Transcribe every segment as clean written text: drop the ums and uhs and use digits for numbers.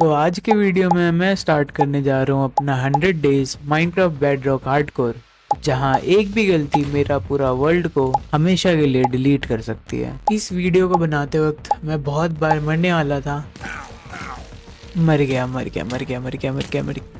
तो आज के वीडियो में मैं स्टार्ट करने जा रहा हूँ अपना 100 डेज माइनक्राफ्ट बेडरॉक हार्डकोर, जहाँ एक भी गलती मेरा पूरा वर्ल्ड को हमेशा के लिए डिलीट कर सकती है। इस वीडियो को बनाते वक्त मैं बहुत बार मरने वाला था। मर गया मर गया मर गया मर गया मर गया मर गया।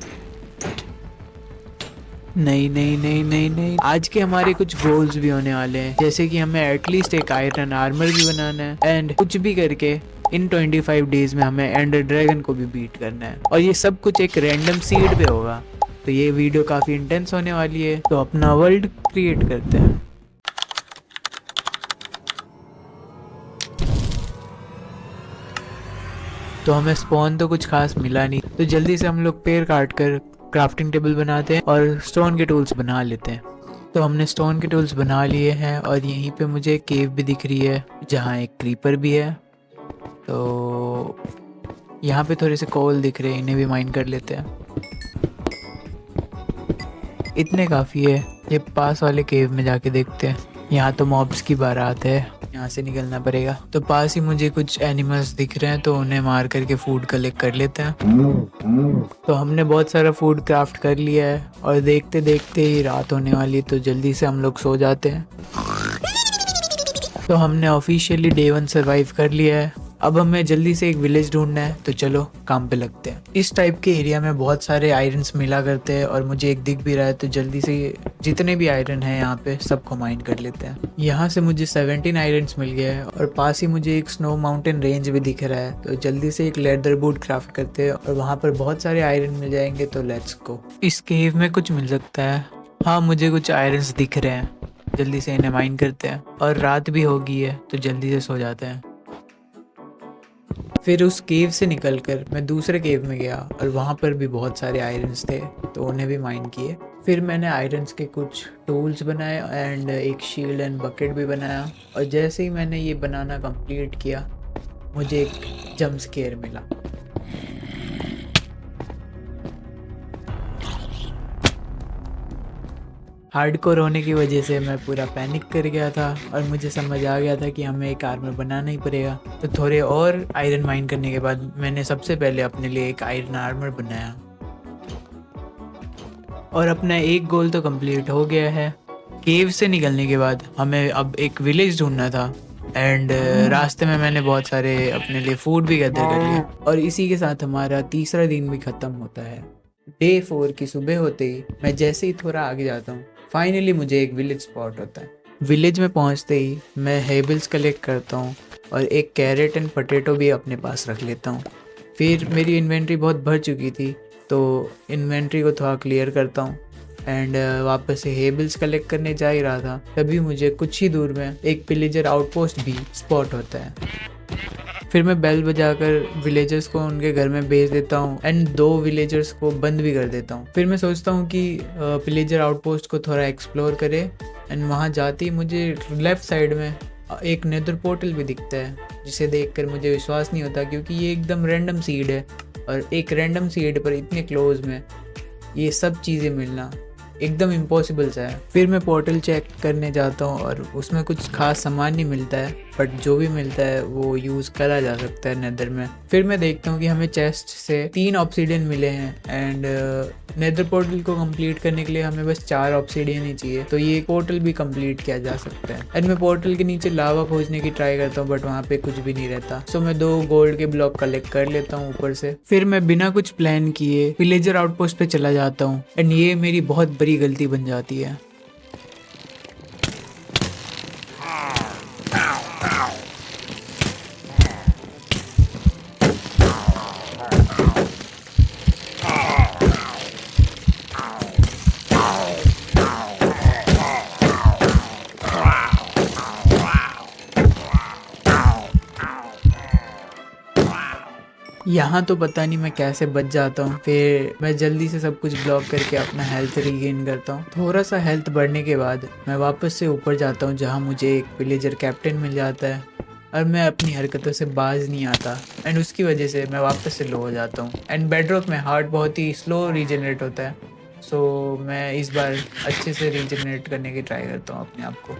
नहीं नहीं नहीं नहीं नहीं, आज के हमारे कुछ गोल्स भी होने वाले हैं, जैसे कि हमें एटलीस्ट एक आयरन आर्मर भी बनाना है एंड कुछ भी करके इन 25 डेज में हमें एंडर ड्रैगन को भी बीट करना है। और ये सब कुछ एक रैंडम सीड पे होगा, तो ये वीडियो काफी इंटेंस होने वाली है। तो अपना वर्ल्ड क्रिएट करते हैं। तो हमें स्पॉन तो कुछ खास मिला नहीं, तो जल्दी से हम लोग पेड़ काट कर क्राफ्टिंग टेबल बनाते हैं और स्टोन के टूल्स बना लेते हैं। तो हमने स्टोन के टूल्स बना लिए हैं और यहीं पे मुझे केव भी दिख रही है जहाँ एक क्रीपर भी है। तो यहाँ पे थोड़े से कोल दिख रहे हैं, इन्हें भी माइन कर लेते हैं। इतने काफ़ी है। ये पास वाले केव में जाके देखते हैं। यहाँ तो मॉब्स की बारात है, यहाँ से निकलना पड़ेगा। तो पास ही मुझे कुछ एनिमल्स दिख रहे हैं, तो उन्हें मार करके फूड कलेक्ट कर लेते हैं। तो हमने बहुत सारा फूड क्राफ्ट कर लिया है और देखते देखते ही रात होने वाली है, तो जल्दी से हम लोग सो जाते हैं। तो हमने ऑफिशियली डे 1 सर्वाइव कर लिया है। अब हमें जल्दी से एक विलेज ढूंढना है, तो चलो काम पे लगते हैं। इस टाइप के एरिया में बहुत सारे आयरन्स मिला करते हैं और मुझे एक दिख भी रहा है, तो जल्दी से जितने भी आयरन हैं यहाँ पे सबको माइन कर लेते हैं। यहाँ से मुझे 17 आयरन्स मिल गया है और पास ही मुझे एक स्नो माउंटेन रेंज भी दिख रहा है, तो जल्दी से एक लेदर बूट क्राफ्ट करते हैं और वहाँ पर बहुत सारे आयरन मिल जाएंगे। तो लेट्स गो। इस केव में कुछ मिल सकता है। हाँ, मुझे कुछ आयरन्स दिख रहे हैं, जल्दी से इन्हें माइन करते हैं। और रात भी हो गई है, तो जल्दी से सो जाते हैं। फिर उस केव से निकलकर मैं दूसरे केव में गया और वहाँ पर भी बहुत सारे आयरन्स थे, तो उन्हें भी माइन किए। फिर मैंने आयरन्स के कुछ टूल्स बनाए एंड एक शील्ड एंड बकेट भी बनाया। और जैसे ही मैंने ये बनाना कंप्लीट किया, मुझे एक जंप स्केयर मिला। हार्डकोर होने की वजह से मैं पूरा पैनिक कर गया था और मुझे समझ आ गया था कि हमें एक आर्मर बनाना ही पड़ेगा। तो थोड़े और आयरन माइन करने के बाद मैंने सबसे पहले अपने लिए एक आयरन आर्मर बनाया। और अपना एक गोल तो कंप्लीट हो गया है। केव से निकलने के बाद हमें अब एक विलेज ढूंढना था एंड रास्ते में मैंने बहुत सारे अपने लिए फूड भी गैदर कर लिया। और इसी के साथ हमारा तीसरा दिन भी खत्म होता है। डे 4 की सुबह होते ही मैं जैसे ही थोड़ा आगे जाता हूँ, फाइनली मुझे एक विलेज स्पॉट होता है। विलेज में पहुँचते ही मैं हेबल्स कलेक्ट करता हूँ और एक कैरेट एंड पोटैटो भी अपने पास रख लेता हूँ। फिर मेरी इन्वेंट्री बहुत भर चुकी थी, तो इन्वेंट्री को थोड़ा क्लियर करता हूँ एंड वापस से हेबल्स कलेक्ट करने जा ही रहा था, तभी मुझे कुछ ही दूर में एक पिलेजर आउटपोस्ट भी स्पॉट होता है। फिर मैं बेल बजाकर विलेजर्स को उनके घर में भेज देता हूँ एंड 2 विलेजर्स को बंद भी कर देता हूँ। फिर मैं सोचता हूँ कि विलेजर आउटपोस्ट को थोड़ा एक्सप्लोर करे एंड वहाँ जाते ही मुझे लेफ्ट साइड में एक नेदर पोर्टल भी दिखता है, जिसे देखकर मुझे विश्वास नहीं होता, क्योंकि ये एकदम रैंडम सीड है और एक रैंडम सीड पर इतने क्लोज में ये सब चीज़ें मिलना एकदम इम्पॉसिबल सा है। फिर मैं पोर्टल चेक करने जाता हूँ और उसमें कुछ खास सामान नहीं मिलता है, बट जो भी मिलता है वो यूज़ करा जा सकता है नेदर में। फिर मैं देखता हूँ कि हमें चेस्ट से 3 ऑब्सीडियन मिले हैं एंड नेदर पोर्टल को कंप्लीट करने के लिए हमें बस 4 ऑब्सीडियन ही चाहिए, तो ये पोर्टल भी कंप्लीट किया जा सकता है। एंड मैं पोर्टल के नीचे लावा खोजने की ट्राई करता हूँ, बट वहाँ पे कुछ भी नहीं रहता। सो मैं 2 गोल्ड के ब्लॉक कलेक्ट कर लेता हूँ ऊपर से। फिर मैं बिना कुछ प्लान किए विलेजर आउटपोस्ट पे चला जाता हूँ एंड ये मेरी बहुत बड़ी गलती बन जाती है। यहाँ तो पता नहीं मैं कैसे बच जाता हूँ। फिर मैं जल्दी से सब कुछ ब्लॉक करके अपना हेल्थ रीगेन करता हूँ। थोड़ा सा हेल्थ बढ़ने के बाद मैं वापस से ऊपर जाता हूँ, जहाँ मुझे एक विलेजर कैप्टन मिल जाता है और मैं अपनी हरकतों से बाज नहीं आता एंड उसकी वजह से मैं वापस से लो हो जाता हूँ। एंड बेडरॉक में हार्ट बहुत ही स्लो रीजनरेट होता है, सो मैं इस बार अच्छे से रीजनरेट करने की ट्राई करता हूँ अपने आप को।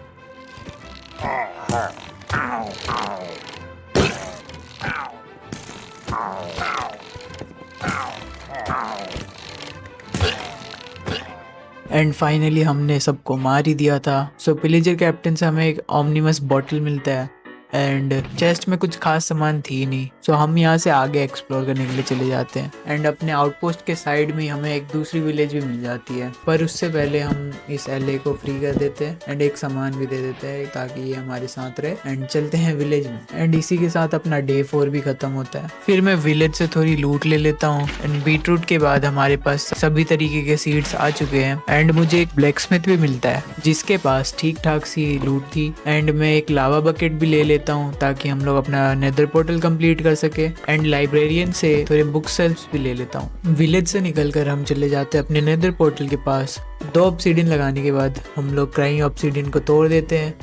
एंड फाइनली हमने सबको मार ही दिया था। सो पिलेजर कैप्टन से हमें एक ऑमनिमस बॉटल मिलता है एंड चेस्ट में कुछ खास सामान थी नहीं। सो हम यहाँ से आगे एक्सप्लोर करने के लिए चले जाते हैं एंड अपने आउटपोस्ट के साइड में हमें एक दूसरी विलेज भी मिल जाती है, पर उससे पहले हम इस एलए को फ्री कर देते हैं एंड एक सामान भी दे देते हैं ताकि ये हमारे साथ रहे एंड चलते हैं विलेज में। एंड इसी के साथ अपना डे 4 भी खत्म होता है। फिर मैं विलेज से थोड़ी लूट ले लेता हूँ एंड बीटरूट के बाद हमारे पास सभी तरीके के सीड्स आ चुके हैं एंड मुझे एक ब्लैकस्मिथ भी मिलता है जिसके पास ठीक ठाक सी लूट थी। एंड मैं एक लावा बकेट भी ले लेता हूँ ताकि हम लोग अपना नेदर पोर्टल कंप्लीट कर सके एंड लाइब्रेरियन से थोड़े बुक सेल्फ्स भी ले लेता हूँ। विलेज से निकलकर हम चले जाते हैं अपने नेदर पोर्टल के पास। 2 ऑब्सीडियन लगाने के बाद हम लोग क्राइंग ऑब्सीडियन को तोड़ देते हैं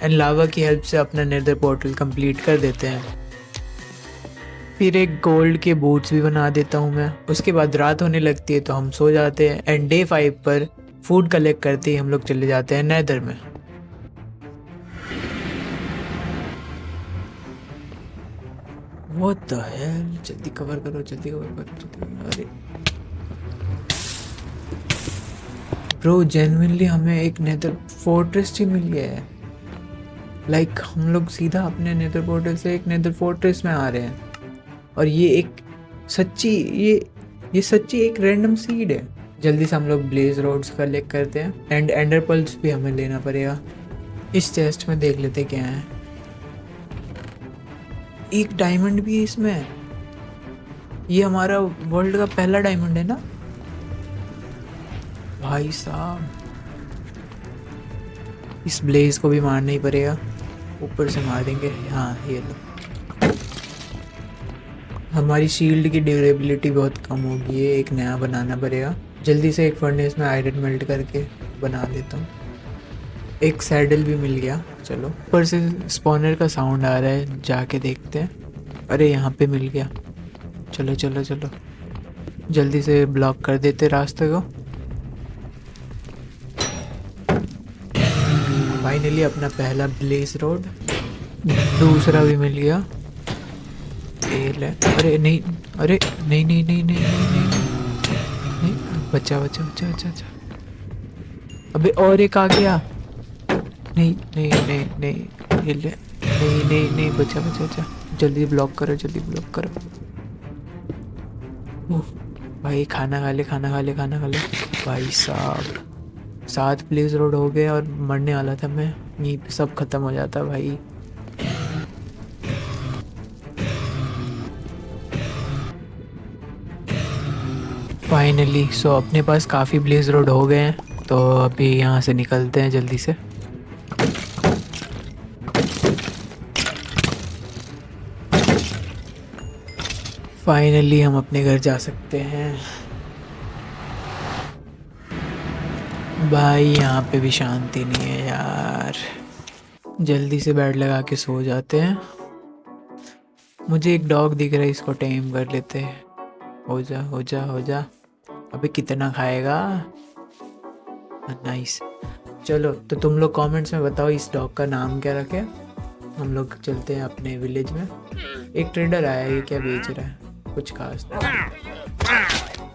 एंड लावा की हेल्प से अपना नेदर पोर्टल कंप्लीट कर देते हैं। फिर एक गोल्ड के बूट्स भी बना देता हूँ मैं। उसके बाद रात होने लगती है तो हम सो जाते हैं एंड डे 5 पर फूड कलेक्ट करते ही हम लोग चले जाते हैं नेदर में। What the hell? जल्दी कवर करो, जल्दी कवर करो, जल्दी कवर। अरे ब्रो, जेन्युइनली हमें एक नेदर फोर्ट्रेस ही मिल गया है। लाइक हम लोग सीधा अपने नेदर पोर्टल से एक नेदर फोर्ट्रेस में आ रहे हैं और ये एक सच्ची ये सच्ची एक रैंडम सीड है। जल्दी से हम लोग ब्लेज रोड्स कलेक्ट करते हैं एंड एंडर पल्स भी हमें लेना पड़ेगा। इस चेस्ट में देख लेते क्या है। एक डायमंड भी है इसमें। ये हमारा वर्ल्ड का पहला डायमंड है ना भाई साहब। इस ब्लेज को भी मारना ही पड़ेगा, ऊपर से मार देंगे। हाँ ये लो। हमारी शील्ड की ड्यूरेबिलिटी बहुत कम होगी, ये एक नया बनाना पड़ेगा। जल्दी से एक फर्नेस में आयरन मेल्ट करके बना लेता हूँ। एक सैडल भी मिल गया। चलो, ऊपर से स्पॉनर का साउंड आ रहा है, जाके देखते हैं। अरे यहाँ पे मिल गया। चलो चलो चलो, जल्दी से ब्लॉक कर देते रास्ते को। फाइनली अपना पहला ब्लेज रोड, दूसरा भी मिल गया। अरे नहीं, अरे नहीं नहीं नहीं नहीं नहीं नहीं, नहीं, नहीं। बच्चा बच्चा बच्चा बच्चा बच्चा। अबे और एक आ गया। नहीं नहीं नहीं नहीं, ये ले। नहीं नहीं नहीं, बच्चा बच्चा बच्चा। जल्दी ब्लॉक करो, जल्दी ब्लॉक करो। भाई खाना खा ले, खाना खा ले, खाना खा ले। भाई साहब 7 ब्लेज रोड हो गए और मरने वाला था मैं। यहीं पे सब खत्म हो जाता भाई। फाइनली अपने पास काफ़ी ब्लेज रोड हो गए हैं, तो अभी यहाँ से निकलते हैं जल्दी से। फाइनली हम अपने घर जा सकते हैं। भाई यहाँ पे भी शांति नहीं है यार। जल्दी से बेड लगा के सो जाते हैं। मुझे एक डॉग दिख रहा है, इसको टेम कर लेते हैं। हो जा हो जा हो जा। अबे कितना खाएगा। नाइस। चलो तो तुम लोग कमेंट्स में बताओ इस डॉग का नाम क्या रखे। हम लोग चलते हैं अपने विलेज में। एक ट्रेडर आया है, ये क्या बेच रहा है, कुछ खास नहीं।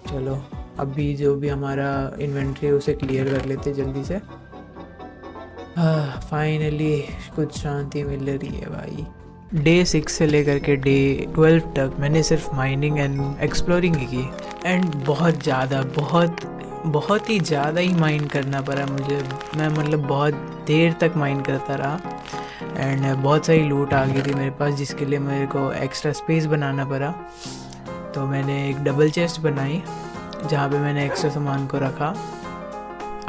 चलो अभी जो भी हमारा इन्वेंट्री उसे क्लियर कर लेते जल्दी से। फाइनली कुछ शांति मिल रही है भाई। डे 6 से लेकर के डे 12 तक मैंने सिर्फ माइनिंग एंड एक्सप्लोरिंग की एंड बहुत ही ज़्यादा ही माइन करना पड़ा मुझे। मैं मतलब बहुत देर तक माइन करता रहा एंड बहुत सारी लूट आ गई थी मेरे पास, जिसके लिए मेरे को एक्स्ट्रा स्पेस बनाना पड़ा। तो मैंने एक डबल चेस्ट बनाई जहाँ पे मैंने एक्स्ट्रा सामान को रखा।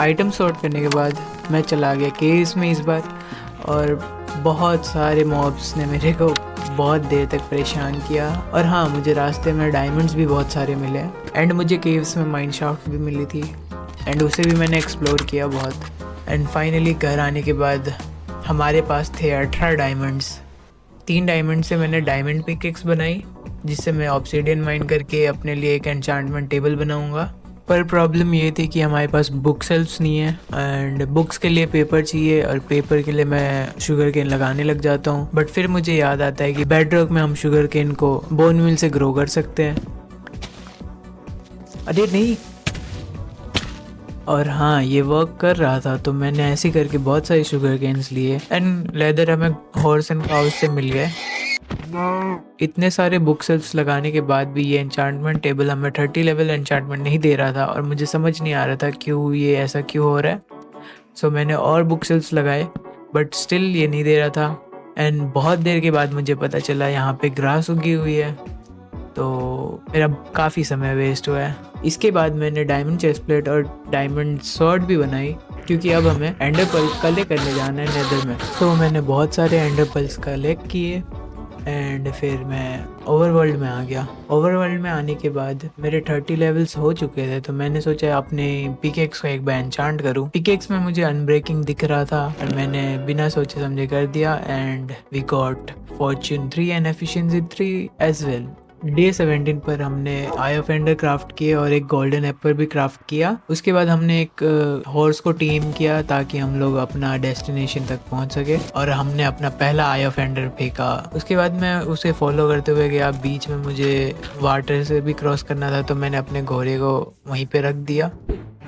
आइटम सॉर्ट करने के बाद मैं चला गया केव्स में इस बार, और बहुत सारे मॉब्स ने मेरे को बहुत देर तक परेशान किया। और हाँ, मुझे रास्ते में डायमंड्स भी बहुत सारे मिले एंड मुझे केव्स में माइन शाफ्ट भी मिली थी एंड उसे भी मैंने एक्सप्लोर किया बहुत। एंड फाइनली घर आने के बाद हमारे पास थे 18 डायमंड्स। 3 डायमंड से मैंने डायमंड पिकेक्स बनाई, जिससे मैं ऑब्सीडियन माइन करके अपने लिए एक एन्चांटमेंट टेबल बनाऊंगा। पर प्रॉब्लम ये थी कि हमारे पास बुक सेल्फ्स नहीं है एंड बुक्स के लिए पेपर चाहिए, और पेपर के लिए मैं शुगर केन लगाने लग जाता हूँ। बट फिर मुझे याद आता है कि बेडरॉक में हम शुगर केन को बोन मिल से ग्रो कर सकते हैं। अरे नहीं, और हाँ, ये वर्क कर रहा था, तो मैंने ऐसे करके बहुत सारे शुगर केन्स लिए एंड लेदर हमें हॉर्स एंड काउस से मिल गए। इतने सारे बुक शेल्फ्स लगाने के बाद भी ये एन्चांटमेंट टेबल हमें 30 लेवल एन्चांटमेंट नहीं दे रहा था और मुझे समझ नहीं आ रहा था क्यों ये ऐसा क्यों हो रहा है। सो मैंने और बुक शेल्फ्स लगाए बट स्टिल ये नहीं दे रहा था एंड बहुत देर के बाद मुझे पता चला यहाँ पे ग्रास उगी हुई है, तो मेरा काफ़ी समय वेस्ट हुआ है। इसके बाद मैंने डायमंड चेस्ट प्लेट और डायमंड स्वॉर्ड भी बनाई क्योंकि अब हमें एंडर पल्स कलेक्ट करने जाना है नेदर में। सो मैंने बहुत सारे एंडर पल्स कलेक्ट किए एंड फिर मैं ओवरवर्ल्ड में आ गया। ओवरवर्ल्ड में आने के बाद मेरे 30 लेवल्स हो चुके थे, तो मैंने सोचा अपने पिकेक्स को एक बार एन्चांट करूं। पिकेक्स में मुझे अनब्रेकिंग दिख रहा था और मैंने बिना सोचे समझे कर दिया and we got fortune 3 and efficiency 3 as well. Day 17 पर हमने आई ऑफ एंडर क्राफ्ट किए और एक गोल्डन एप्पल भी क्राफ्ट किया। उसके बाद हमने एक हॉर्स को टीम किया ताकि हम लोग अपना डेस्टिनेशन तक पहुंच सके और हमने अपना पहला आई ऑफ एंडर फेंका। उसके बाद मैं उसे फॉलो करते हुए गया। बीच में मुझे वाटर से भी क्रॉस करना था, तो मैंने अपने घोड़े को वहीं पे रख दिया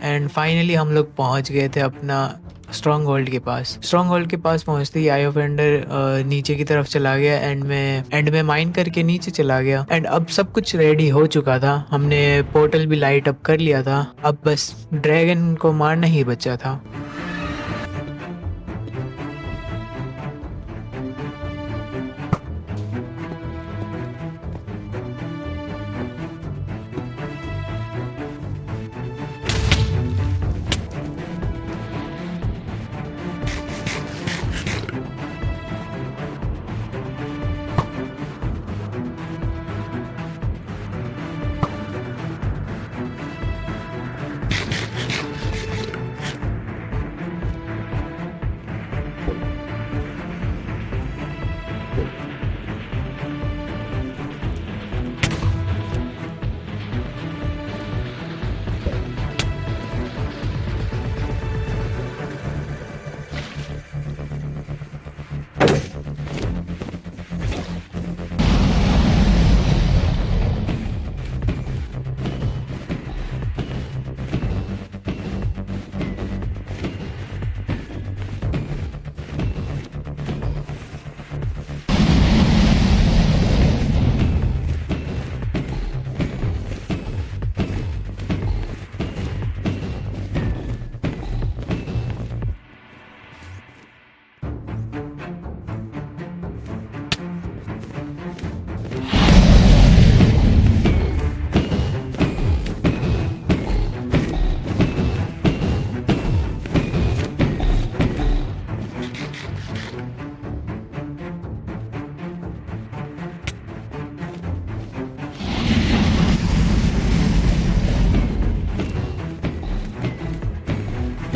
एंड फाइनली हम लोग पहुंच गए थे अपना स्ट्रॉन्ग होल्ड के पास। स्ट्रॉन्ग होल्ड के पास पहुंचते ही आई ऑफ एंडर नीचे की तरफ चला गया एंड में माइन करके नीचे चला गया एंड अब सब कुछ रेडी हो चुका था। हमने पोर्टल भी लाइट अप कर लिया था, अब बस ड्रैगन को मारना ही बचा था।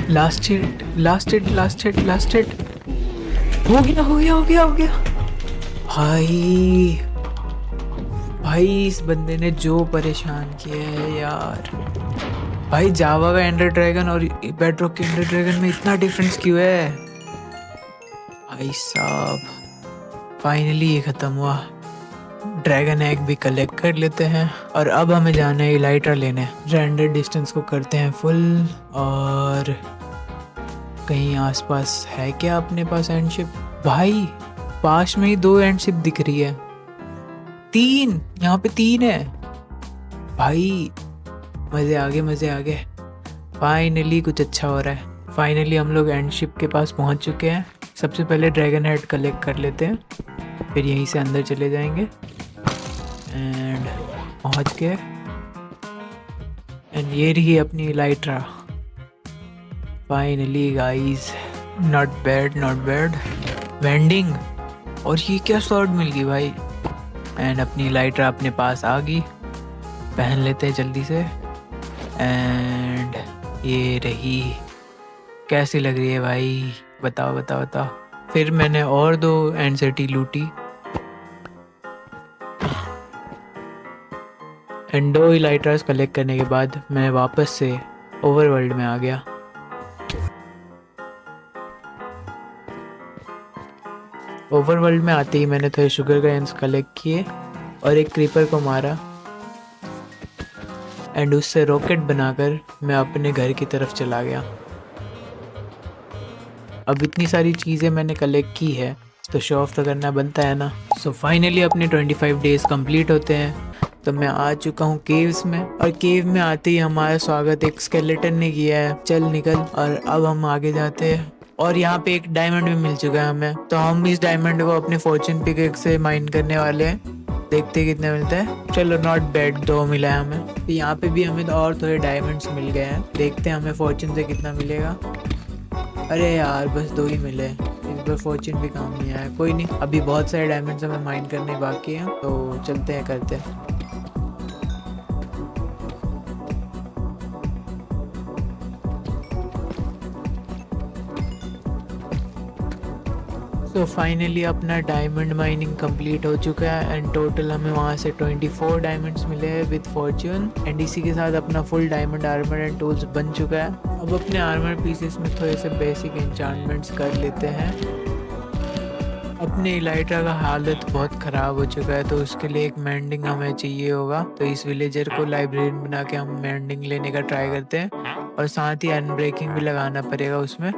Last hit, last hit, last hit, last hit. हो गया, हो गया, हो गया, हो गया। भाई भाई इस बंदे ने जो परेशान किया है यार। भाई जावा का एंडर ड्रैगन और बेडरॉक के एंडर ड्रैगन में इतना डिफरेंस क्यों है भाई साहब। फाइनली ये खत्म हुआ। ड्रैगन एग भी कलेक्ट कर लेते हैं और अब हमें जाना है इलाइट्रा लेने। रेंडर डिस्टेंस को करते हैं फुल और कहीं आसपास है क्या अपने पास एंडशिप। भाई पास में ही 2 एंडशिप दिख रही है, 3 यहाँ पे 3 है। भाई मजे आ गए, मजे आ गए। फाइनली कुछ अच्छा हो रहा है। फाइनली हम लोग एंडशिप के पास पहुंच चुके हैं। सबसे पहले ड्रैगन हेड कलेक्ट कर लेते हैं, फिर यहीं से अंदर चले जाएंगे एंड पहुंच गए। एंड ये रही अपनी Elytra. Finally guys, not bad, not bad. Vending, और ये क्या स्वॉर्ड मिल गई भाई। एंड अपनी इलाइट्रा अपने पास आ गई, पहन लेते हैं जल्दी से। एंड ये रही, कैसी लग रही है भाई, बताओ बताओ बताओ। फिर मैंने और 2 एंड लूटी एंड 2 इलाइट्रास कलेक्ट करने के बाद मैं वापस से ओवरवर्ल्ड में आ गया। ओवरवर्ल्ड में आते ही मैंने थोड़े शुगर केन्स कलेक्ट किए और एक क्रीपर को मारा एंड उससे रॉकेट बनाकर मैं अपने घर की तरफ चला गया। अब इतनी सारी चीज़ें मैंने कलेक्ट की है तो शो ऑफ तो करना बनता है ना। सो फाइनली अपने 25 डेज़ कंप्लीट होते हैं। तो मैं आ चुका हूँ केव्स में, और केव में आते ही हमारा स्वागत एक स्केलेटन ने किया है, चल निकल। और अब हम आगे जाते हैं, और यहाँ पे एक डायमंड भी मिल चुका है हमें। तो हम इस डायमंड को अपने फॉर्चून पिकेक्स से माइन करने वाले हैं, देखते हैं कितने मिलता है। चलो नॉट बैड, 2 मिला है हमें। तो यहाँ पे भी हमें और थोड़े डायमंड्स मिल गए हैं, देखते हैं हमें फॉर्चून से कितना मिलेगा। अरे यार बस 2 ही मिले, इस बार फॉर्चून भी काम नहीं आया। कोई नहीं, अभी बहुत सारे डायमंड्स हमें माइन करने बाकी हैं, तो चलते हैं करते हैं। तो फाइनली अपना डायमंड माइनिंग कंप्लीट हो चुका है, एंड टोटल हमें वहाँ से 24 डायमंड्स मिले हैं विद फॉर्च्यून। एंड इसी के साथ अपना full diamond armour and tools बन चुका है। अब अपने आर्मर पीसेस में थोड़े से बेसिक एन्चांटमेंट्स कर लेते हैं। अपने इलाइट्रा का हालत बहुत ख़राब हो चुका है, तो उसके लिए एक मेंडिंग हमें चाहिए होगा। तो इस विलेजर को लाइब्रेरियन बना के हम मेंडिंग लेने का ट्राई करते हैं, और साथ ही अनब्रेकिंग भी लगाना पड़ेगा उसमें।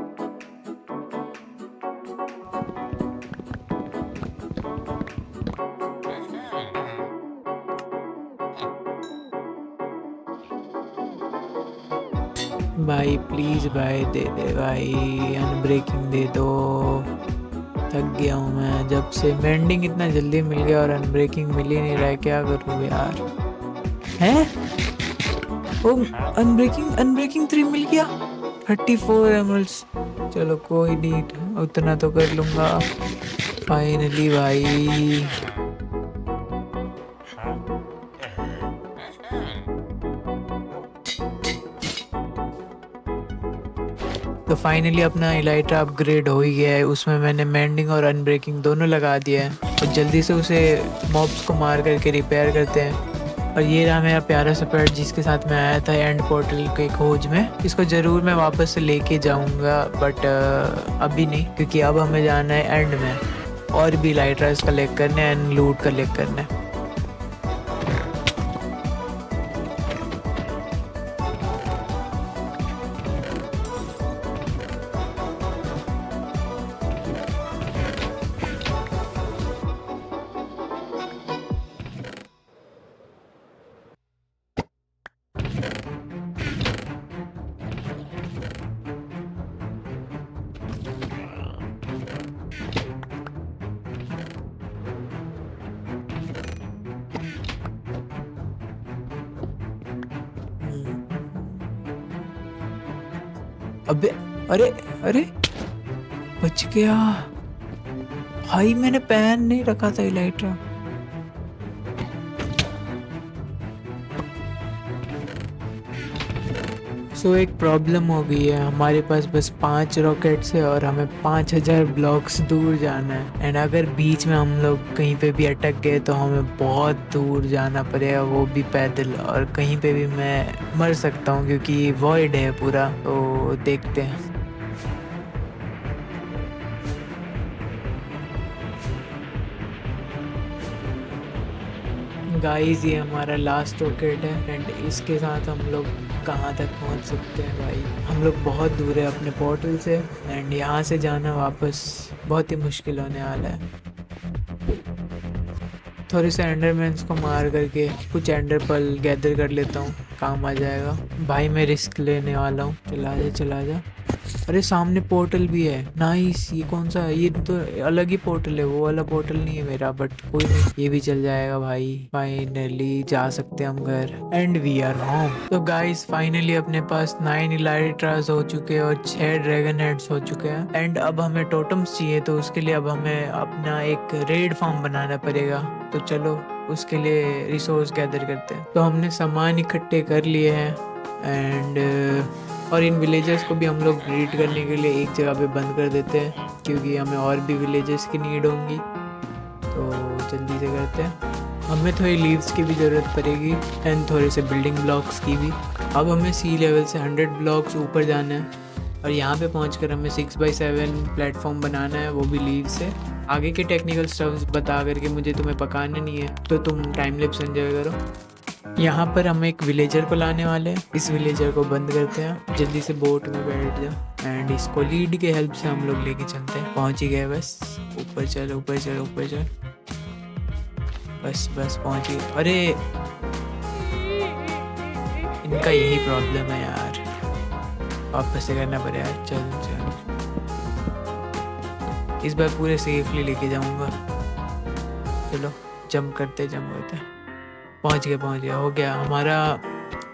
भाई प्लीज़ भाई दे दे भाई, अनब्रेकिंग दे दो। थक गया हूँ मैं, जब से मेंडिंग इतना जल्दी मिल गया और अनब्रेकिंग मिल ही नहीं रहा है, क्या करूँ यार। हैं ओ, अनब्रेकिंग 3 मिल गया, 34 एमरल्ड्स। चलो कोई नहीं, उतना तो कर लूँगा फाइनली भाई। तो फाइनली अपना इलाइट्रा अपग्रेड हो ही गया है, उसमें मैंने मेंडिंग और अनब्रेकिंग दोनों लगा दिया है। तो जल्दी से उसे मॉब्स को मार करके रिपेयर करते हैं। और ये रहा मेरा प्यारा सा पेट जिसके साथ मैं आया था एंड पोर्टल के खोज में। इसको ज़रूर मैं वापस से लेके जाऊंगा, बट अभी नहीं, क्योंकि अब हमें जाना है एंड में और भी इलाइट्रास कलेक्ट करने एंड लूट कलेक्ट करने। अबे अरे अरे बच गया भाई, मैंने पहन नहीं रखा था इलाइट्रा। सो एक प्रॉब्लम हो गई है, हमारे पास बस 5 रॉकेट्स है और हमें 5000 ब्लॉक्स दूर जाना है। एंड अगर बीच में हम लोग कहीं पे भी अटक गए तो हमें बहुत दूर जाना पड़ेगा, वो भी पैदल। और कहीं पे भी मैं मर सकता हूँ क्योंकि वॉइड है पूरा, तो देखते हैं। गाइस ये हमारा लास्ट रॉकेट है, एंड इसके साथ हम लोग कहाँ तक पहुँच सकते हैं भाई। हम लोग बहुत दूर है अपने पोर्टल से, एंड यहाँ से जाना वापस बहुत ही मुश्किल होने वाला है। थोड़े से एंडरमैन्स को मार करके कुछ एंडर पर्ल गैदर कर लेता हूँ, काम आ जाएगा। भाई मैं रिस्क लेने वाला हूँ, चला जा। अरे सामने पोर्टल भी है, नाइस। ये कौन सा, ये तो अलग ही पोर्टल है, वो वाला पोर्टल नहीं है मेरा, बट कोई नहीं, ये भी चल जाएगा भाई। फाइनली जा सकते हैं हम घर, एंड वी आर होम। तो गाइस फाइनली अपने पास 9 इलाइट्रास हो चुके हैं और 6 ड्रैगन हेड्स हो चुके हैं। एंड अब हमें टोटम्स चाहिए, तो उसके लिए अब हमें अपना एक रेड फार्म बनाना पड़ेगा। तो चलो उसके लिए रिसोर्स गैदर करते हैं। तो हमने सामान इकट्ठे कर लिए हैं, एंड और इन विलेजर्स को भी हम लोग ब्रीड करने के लिए एक जगह पे बंद कर देते हैं, क्योंकि हमें और भी विलेजर्स की नीड होंगी। तो जल्दी से करते हैं। हमें थोड़ी लीव्स की भी ज़रूरत पड़ेगी, एंड थोड़े से बिल्डिंग ब्लॉक्स की भी। अब हमें सी लेवल से 100 ब्लॉक्स ऊपर जाना है, और यहाँ पे पहुँचकर हमें 6x7 प्लेटफॉर्म बनाना है, वो भी लीव से। आगे के टेक्निकल स्टफ्स बता करके मुझे तुम्हें पकाना नहीं है, तो तुम टाइम लैप्स एंजॉय करो। यहाँ पर हम एक विलेजर को लाने वाले हैं। इस विलेजर को बंद करते हैं, जल्दी से बोट में बैठ जा एंड इसको लीड के हेल्प से हम लोग लेके चलते हैं। पहुँच ही गए, बस ऊपर चल ऊपर चल ऊपर चल, बस बस पहुँच गए। अरे इनका यही प्रॉब्लम है यार, वापस से करना पड़ेगा। चल चल, इस बार पूरे सेफली लेके जाऊंगा। चलो जंप करते पहुंच गया, हो गया हमारा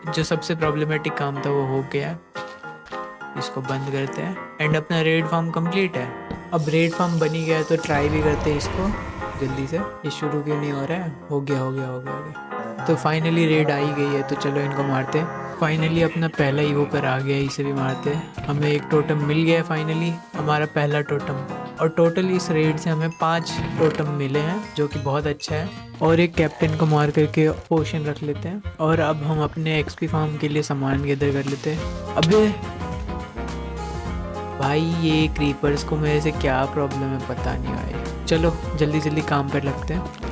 जो सबसे प्रॉब्लमेटिक काम था वो हो गया। इसको बंद करते हैं एंड अपना रेड फार्म कंप्लीट है। अब रेड फार्म बनी गया है तो ट्राई भी करते हैं इसको जल्दी से। ये शुरू क्यों नहीं हो रहा है? हो गया। तो फाइनली रेड आ ही गई है, तो चलो इनको मारते हैं। फाइनली अपना पहला इवोकर आ गया, इसे भी मारते हैं। हमें एक टोटम मिल गया है फाइनली, हमारा पहला टोटम। और टोटल इस रेड से हमें 5 टोटम मिले हैं, जो कि बहुत अच्छा है। और एक कैप्टन को मार करके पोशन रख लेते हैं। और अब हम अपने एक्सपी फार्म के लिए सामान गैदर कर लेते हैं। अबे भाई ये क्रीपर्स को मेरे से क्या प्रॉब्लम है पता नहीं भाई। चलो जल्दी काम पर लगते हैं।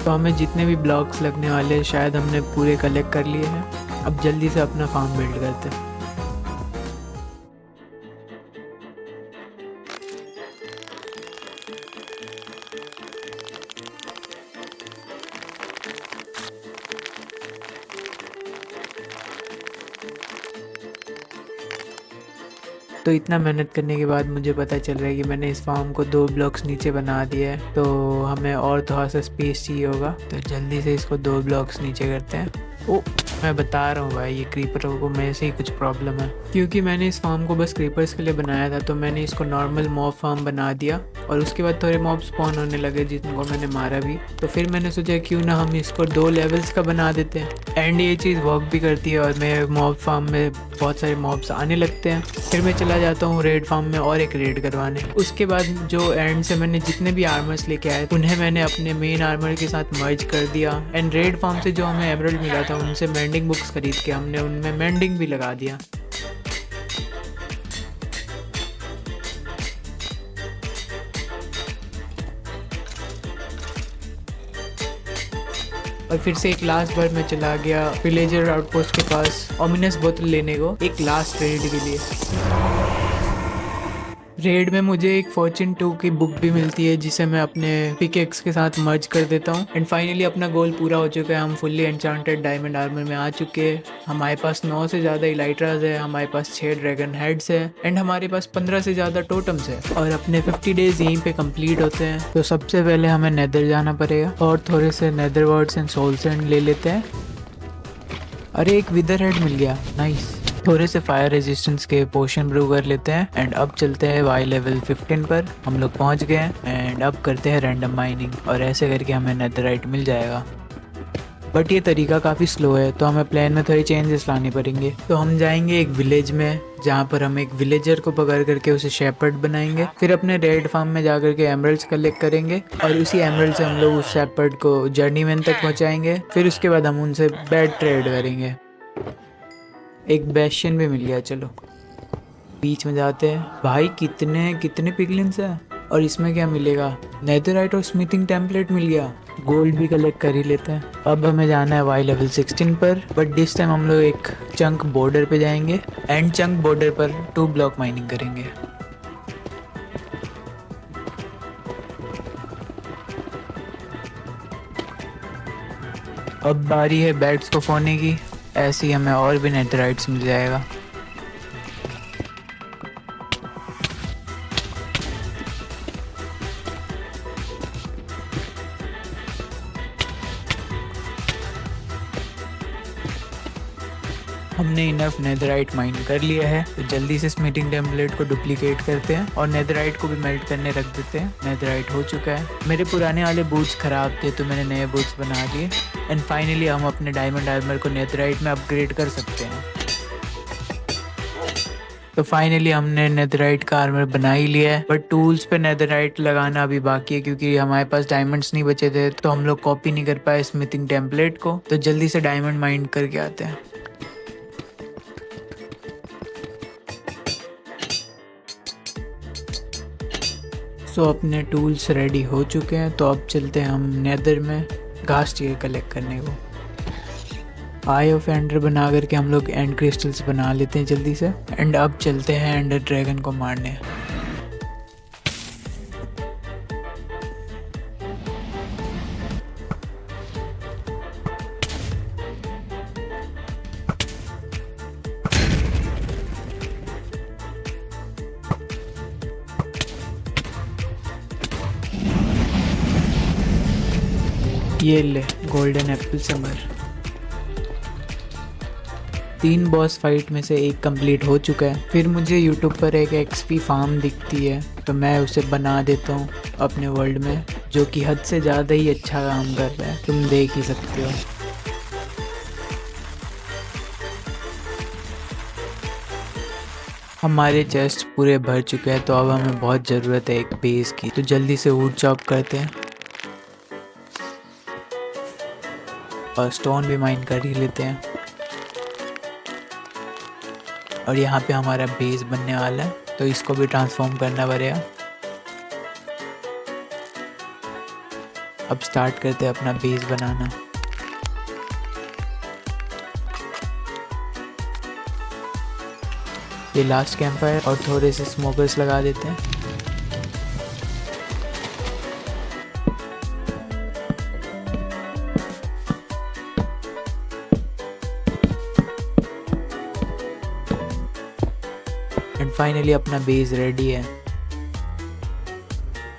तो हमें जितने भी ब्लॉक्स लगने वाले हैं शायद हमने पूरे कलेक्ट कर लिए हैं। अब जल्दी से अपना फार्म बिल्ड करते हैं। तो इतना मेहनत करने के बाद मुझे पता चल रहा है कि मैंने इस फार्म को 2 ब्लॉक्स नीचे बना दिया है, तो हमें और थोड़ा सा स्पेस चाहिए होगा। तो जल्दी से इसको 2 ब्लॉक्स नीचे करते हैं। ओ मैं बता रहा हूँ भाई, ये क्रीपरों को मेरे से ही कुछ प्रॉब्लम है, क्योंकि मैंने इस फार्म को बस क्रीपर्स के लिए बनाया था। तो मैंने इसको नॉर्मल मॉब फार्म बना दिया और उसके बाद थोड़े मॉब स्पॉन होने लगे जिनको मैंने मारा भी। तो फिर मैंने सोचा क्यों ना हम इसको 2 लेवल्स का बना देते हैं। एंड ये चीज़ वर्क भी करती है और मेरे मॉब फार्म में बहुत सारे मॉब्स आने लगते हैं। फिर मैं चला जाता हूँ रेड फार्म में और एक रेड करवाने। उसके बाद जो एंड से मैंने जितने भी आर्मर्स लेके आए उन्हें मैंने अपने मेन आर्मर के साथ मर्ज कर दिया। एंड रेड फार्म से जो हमें एमराल्ड मिला था उनसे मेंडिंग बुक्स खरीद के हमने उनमें मेंडिंग भी लगा दिया। और फिर से एक लास्ट बार मैं चला गया विलेजर आउटपोस्ट के पास ओमिनस बोतल लेने को, एक लास्ट रेड के लिए। रेड में मुझे एक फॉर्च्यून 2 की बुक भी मिलती है जिसे मैं अपने पिकेक्स के साथ मर्ज कर देता हूँ। एंड फाइनली अपना गोल पूरा हो चुका है, हम फुल्ली एन्चांटेड डायमंड आर्मर में आ चुके हैं। हमारे पास 9 से ज़्यादा इलाइट्राज है, हमारे पास 6 ड्रैगन हेड्स है एंड हमारे पास 15 से ज़्यादा टोटम्स है। और अपने 50 डेज यहीं पे कंप्लीट होते हैं। तो सबसे पहले हमें नेदर जाना पड़ेगा और थोड़े से nether warts and soul sand ले लेते हैं। अरे एक विदर हेड मिल गया, नाइस। थोड़े से फायर रेजिस्टेंस के पोशन ब्रू कर लेते हैं एंड अब चलते हैं वाई लेवल 15 पर। हम लोग पहुंच गए हैं एंड अब करते हैं रैंडम माइनिंग और ऐसे करके हमें नेदराइट मिल जाएगा। बट ये तरीका काफ़ी स्लो है तो हमें प्लान में थोड़ी चेंजेस लाने पड़ेंगे। तो हम जाएंगे एक विलेज में जहाँ पर हम एक विलेजर को पकड़ करके उसे शेपर्ड बनाएंगे। फिर अपने रेड फार्म में जा करके एमरल्ड्स कलेक्ट करेंगे और उसी एमरल्ड से हम लोग उस शेपर्ड को जर्नीमैन तक पहुँचाएंगे। फिर उसके बाद हम उनसे बैड ट्रेड करेंगे। एक बेशियन भी मिल गया, चलो बीच में जाते हैं। भाई कितने पिगलिन्स है और इसमें क्या मिलेगा? नेदरराइट और स्मिथिंग टेम्पलेट मिल गया। गोल्ड भी कलेक्ट कर ही लेते हैं। अब हमें जाना है वाई लेवल 16 पर, बट दिस टाइम हम लोग एक चंक बॉर्डर पे जाएंगे एंड चंक बॉर्डर पर 2 ब्लॉक माइनिंग करेंगे। अब बारी है बैट्स को फोड़ने की, ऐसे ही हमें और भी नेदराइट्स मिल जाएगा। हमने इनफ नेदराइट माइन कर लिया है तो जल्दी से स्मिथिंग टेम्पलेट को डुप्लीकेट करते हैं और नेदराइट को भी मेल्ट करने रख देते हैं। नेदराइट हो चुका है। मेरे पुराने वाले बूट्स खराब थे तो मैंने नए बूट्स बना दिए एंड फाइनली हम अपने डायमंड आर्मर को नेदराइट में अपग्रेड कर सकते हैं। तो फाइनली हमने नेदराइट का आर्मर बना ही लिया है, बट टूल्स पे नेदराइट लगाना अभी बाकी है क्योंकि हमारे पास डायमंड्स नहीं बचे थे तो हम लोग कॉपी नहीं कर पाए स्मिथिंग टेम्पलेट को। तो जल्दी से डायमंड माइंड करके आते हैं। सो अपने टूल्स रेडी हो चुके हैं, तो अब चलते हैं हम नेदर में घास चाहिए कलेक्ट करने को। आई ऑफ एंडर बना करके हम लोग एंड क्रिस्टल्स बना लेते हैं जल्दी से। एंड अब चलते हैं एंडर ड्रैगन को मारने। ये ले गोल्डन एप्पल से मर। 3 बॉस फाइट में से एक कंप्लीट हो चुका है। फिर मुझे यूट्यूब पर एक एक्सपी फार्म दिखती है, तो मैं उसे बना देता हूँ अपने वर्ल्ड में, जो कि हद से ज़्यादा ही अच्छा काम कर रहा है, तुम देख ही सकते हो। हमारे चेस्ट पूरे भर चुके हैं, तो अब हमें बहुत ज़रूरत है एक बेस की, तो जल्दी से वुड चॉप करते हैं और स्टोन भी माइन कर ही लेते हैं। और यहाँ पे हमारा बेस बनने वाला है, तो इसको भी ट्रांसफॉर्म करना पड़ेगा। अब स्टार्ट करते हैं अपना बेस बनाना। ये लास्ट कैंप है और थोड़े से स्मोकर्स लगा देते हैं। एंड फाइनली अपना बेस रेडी है।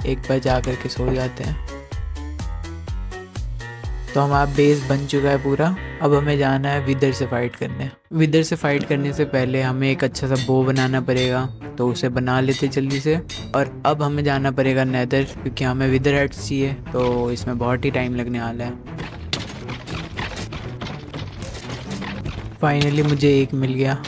एक बार जा कर के सो जाते हैं। तो हमारा बेस बन चुका है पूरा। अब हमें जाना है विदर से फाइट करने। विदर से फाइट करने से पहले हमें एक अच्छा सा बो बनाना पड़ेगा, तो उसे बना लेते जल्दी से। और अब हमें जाना पड़ेगा नेदर, क्योंकि हमें विदर हेड्स चाहिए, तो इसमें बहुत ही टाइम लगने वाला है। फाइनली मुझे एक मिल गया।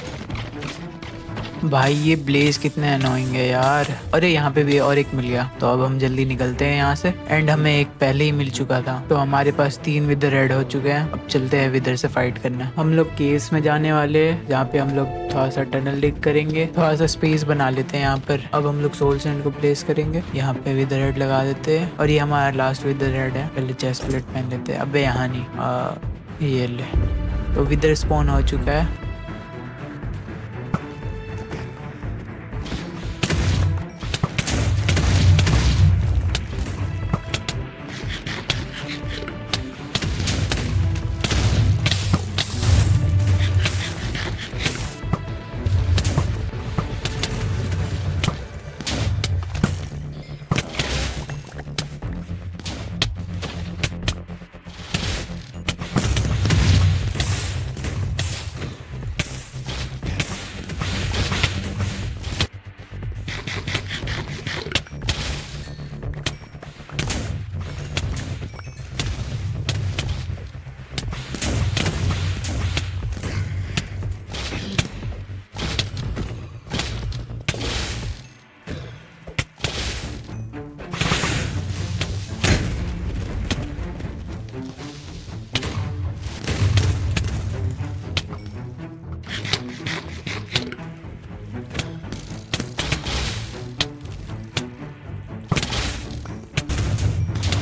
भाई ये ब्लेज कितने अनोइंग है यार। अरे यहाँ पे भी और एक मिल गया, तो अब हम जल्दी निकलते हैं यहाँ से। एंड हमें एक पहले ही मिल चुका था, तो हमारे पास 3 विदर रेड हो चुके हैं। अब चलते हैं विदर से फाइट करना। हम लोग केव्स में जाने वाले हैं, जहाँ पे हम लोग थोड़ा सा टनल डिग करेंगे, थोड़ा सा स्पेस बना लेते हैं यहाँ पर। अब हम लोग सोल सैंड को प्लेस करेंगे, यहाँ पे विदर रेड लगा देते हैं। और ये हमारा लास्ट विदर रेड है। पहले चेस्ट प्लेट पहन लेते हैं। अब यहाँ नहीं, ये ले, तो विदर स्पॉन हो चुका है।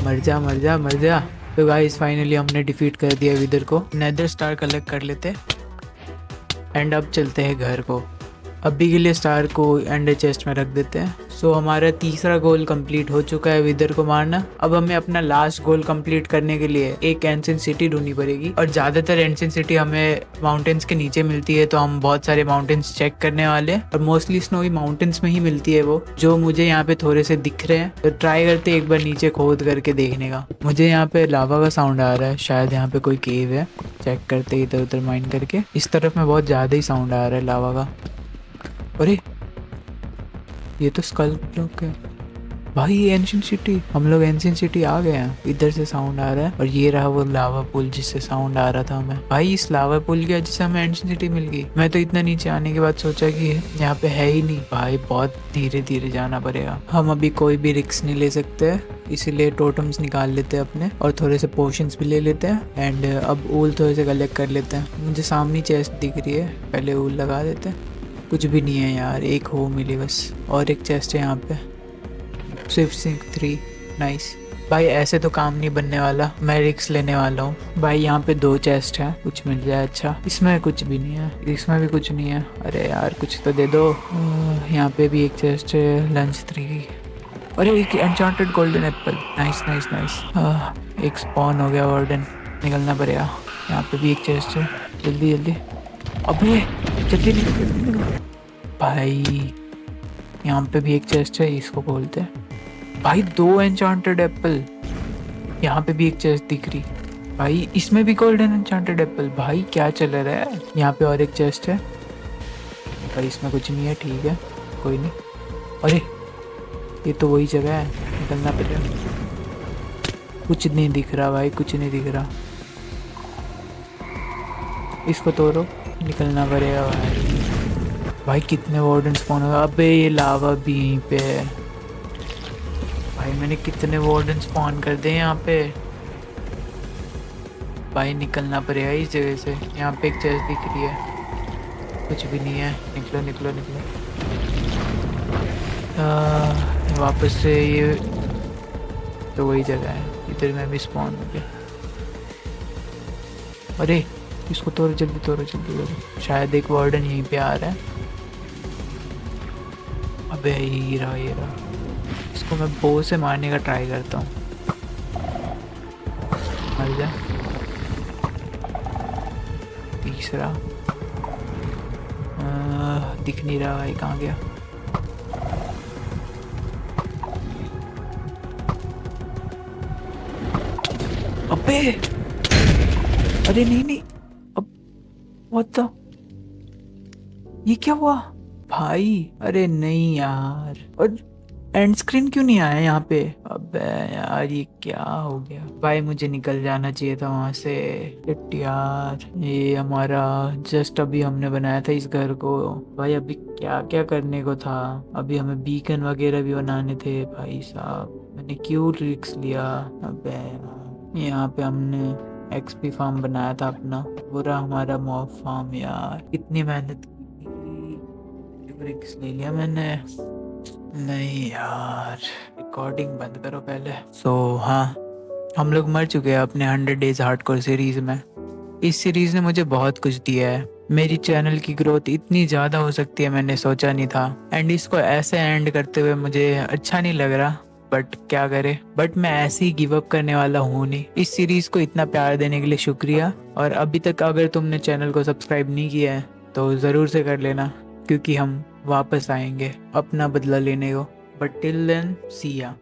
मर जा मर जा मर जा। तो गाइस फाइनली हमने डिफीट कर दिया विदर को। नेदर स्टार कलेक्ट कर लेते एंड अब चलते हैं घर को। अभी के लिए स्टार को एंडर चेस्ट में रख देते हैं। सो हमारा तीसरा गोल कंप्लीट हो चुका है विदर को मारना। अब हमें अपना लास्ट गोल कंप्लीट करने के लिए एक एंशिएंट सिटी ढूंढनी पड़ेगी, और ज्यादातर एंशिएंट सिटी हमें माउंटेन्स के नीचे मिलती है, तो हम बहुत सारे माउंटेन्स चेक करने वाले हैं। और मोस्टली स्नोवी माउंटेन्स में ही मिलती है वो, जो मुझे यहाँ पे थोड़े से दिख रहे हैं। तो ट्राई करते एक बार नीचे खोद करके देखने का। मुझे यहाँ पे लावा का साउंड आ रहा है, शायद यहाँ पे कोई केव है। चेक करते इधर उधर माइन करके। इस तरफ में बहुत ज्यादा ही साउंड आ रहा है लावा का। अरे ये तो स्कल ब्लॉक है भाई, ये एंशिएंट सिटी। हम लोग एंशिएंट सिटी आ गए हैं। इधर से साउंड आ रहा है, और ये रहा वो लावा पुल जिससे साउंड आ रहा था हमें। भाई इस लावा पुल की वजह से हमें एंशिएंट सिटी मिल गई। मैं तो इतना नीचे आने के बाद सोचा कि यहाँ पे है ही नहीं। भाई बहुत धीरे धीरे जाना पड़ेगा। हम अभी कोई भी रिस्क नहीं ले सकते, इसीलिए टोटम्स निकाल लेते हैं अपने, और थोड़े से पोशंस भी ले लेते हैं। एंड अब ऊल थोड़े से कलेक्ट कर लेते हैं। मुझे सामने चेस्ट दिख रही है, पहले ऊल लगा देते हैं। कुछ भी नहीं है यार, एक हो मिली बस, और एक चेस्ट है यहाँ पे। Swift sneak 3 nice. भाई ऐसे तो काम नहीं बनने वाला, मैं रिक्स लेने वाला हूँ। भाई यहाँ पे 2 चेस्ट है, कुछ मिल जाए अच्छा। इसमें कुछ भी नहीं है, इसमें भी कुछ नहीं है। अरे यार कुछ तो दे दो। यहाँ पे भी एक चेस्ट है, लंच 3। अरे एक enchanted golden Apple, nice nice nice. एक स्पॉन हो गया वार्डन, निकलना पड़ेगा। यहाँ पे भी एक चेस्ट है, जल्दी जल्दी। अबे जल्दी निकल जल्दी निकल। भाई यहाँ पे भी एक चेस्ट है, इसको खोलते हैं। भाई 2 एन्चांटेड एप्पल। यहाँ पे भी एक चेस्ट दिख रही। भाई इसमें भी गोल्डन एन्चांटेड एप्पल। भाई क्या चल रहा है। यहाँ पे और एक चेस्ट है। भाई इसमें कुछ नहीं है, ठीक है कोई नहीं। अरे ये तो वही जगह है, निकलना पड़ेगा। कुछ नहीं दिख रहा भाई, कुछ नहीं दिख रहा। इसको तोड़ो, निकलना पड़ेगा भाई। भाई कितने वार्डन स्पॉन होगा। अबे ये लावा भी यहीं पे है। भाई मैंने कितने वार्डन स्पॉन कर दिए यहाँ पे। भाई निकलना पड़ेगा इस जगह से। यहाँ पे एक चेस्ट दिख रही है, कुछ भी नहीं है। निकलो निकलो निकलो। वापस से ये तो वही जगह है, इधर में भी स्पॉन हो गया। अरे इसको तोड़ो जल्दी, तोड़ो जल्दी तोड़ो। शायद एक वार्डन यहीं पे आ रहा है। अबे ये रहा ये रहा। इसको मैं बो से मारने का ट्राई करता हूँ, मर जा। तीसरा दिख नहीं रहा भाई, कहाँ गया। अबे अरे नहीं नहीं, अब व्हाट द, ये क्या हुआ भाई। अरे नहीं यार, और एंड स्क्रीन क्यों नहीं आया यहाँ पे। अबे यार ये क्या हो गया। भाई मुझे निकल जाना चाहिए था वहां से। शिट यार, ये हमारा जस्ट अभी हमने बनाया था इस घर को। भाई अभी क्या क्या करने को था। अभी हमें बीकन वगैरह भी बनाने थे। भाई साहब मैंने क्यों रिस्क लिया। अबे यहाँ पे हमने एक्सपी फार्म बनाया था अपना, पूरा हमारा मॉब फार्म। यार कितनी मेहनत की, रिस्क ले लिया मैंने। नहीं यार, रिकॉर्डिंग बंद करो पहले। हाँ, हम लोग मर चुके हैं अपने 100 डेज हार्डकोर सीरीज में। इस सीरीज ने मुझे बहुत कुछ दिया है। मेरी चैनल की ग्रोथ इतनी ज़्यादा हो सकती है मैंने सोचा नहीं था। एंड इसको ऐसे एंड करते हुए मुझे अच्छा नहीं लग रहा, बट क्या करे। बट मैं ऐसे ही गिव अप करने वाला हूँ नहीं। इस सीरीज को इतना प्यार देने के लिए शुक्रिया। और अभी तक अगर तुमने चैनल को सब्सक्राइब नहीं किया है तो ज़रूर से कर लेना, क्योंकि हम वापस आएंगे अपना बदला लेने को। बट टिल देन सी या।